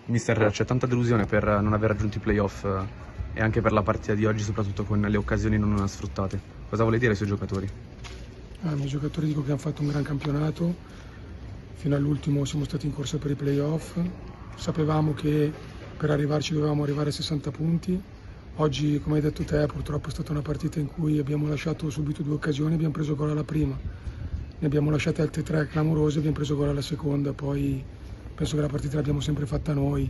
Mister, c'è tanta delusione per non aver raggiunto i playoff e anche per la partita di oggi, soprattutto con le occasioni non sfruttate. Cosa vuole dire ai suoi giocatori? I miei giocatori dico che hanno fatto un gran campionato, fino all'ultimo siamo stati in corsa per i playoff, sapevamo che per arrivarci dovevamo arrivare a 60 punti, oggi come hai detto te purtroppo è stata una partita in cui abbiamo lasciato subito 2 occasioni e abbiamo preso gol alla prima, ne abbiamo lasciate altre 3 clamorose e abbiamo preso gol alla seconda, poi penso che la partita l'abbiamo sempre fatta noi,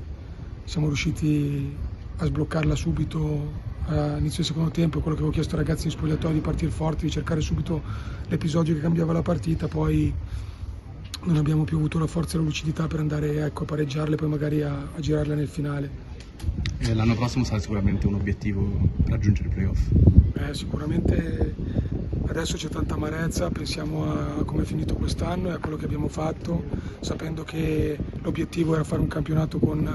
siamo riusciti a sbloccarla subito all'inizio del secondo tempo, quello che avevo chiesto ai ragazzi in spogliatoio di partire forti, di cercare subito l'episodio che cambiava la partita, poi non abbiamo più avuto la forza e la lucidità per andare a pareggiarle e poi magari a girarle nel finale. L'anno prossimo sarà sicuramente un obiettivo raggiungere i playoff. Sicuramente adesso c'è tanta amarezza, pensiamo a come è finito quest'anno e a quello che abbiamo fatto, sapendo che l'obiettivo era fare un campionato con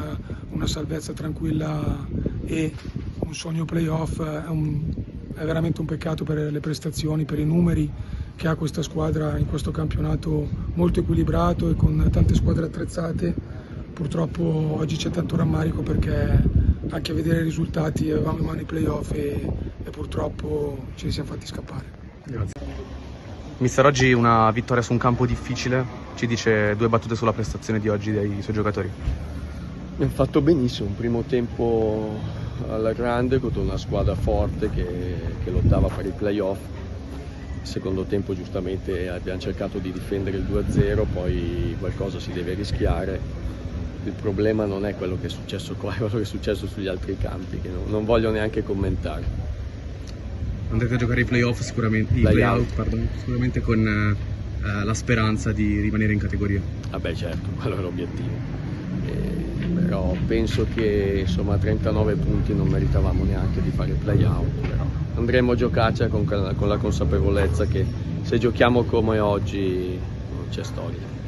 una salvezza tranquilla e un sogno playoff. È veramente un peccato per le prestazioni, per i numeri che ha questa squadra in questo campionato molto equilibrato e con tante squadre attrezzate. Purtroppo oggi c'è tanto rammarico perché anche a vedere i risultati avevamo in mano i playoff e purtroppo ce li siamo fatti scappare. Grazie. Mister, oggi una vittoria su un campo difficile, ci dice 2 battute sulla prestazione di oggi dei suoi giocatori? Abbiamo fatto benissimo, un primo tempo alla grande contro una squadra forte che lottava per i playoff. Il secondo tempo giustamente abbiamo cercato di difendere il 2-0, poi qualcosa si deve rischiare. Il problema non è quello che è successo qua, è quello che è successo sugli altri campi, che non voglio neanche commentare. Andrete a giocare i playoff sicuramente, sicuramente con la speranza di rimanere in categoria. Vabbè certo, quello è l'obiettivo. Però penso che insomma a 39 punti non meritavamo neanche di fare il play-out, però andremo a giocarci con la consapevolezza che se giochiamo come oggi non c'è storia.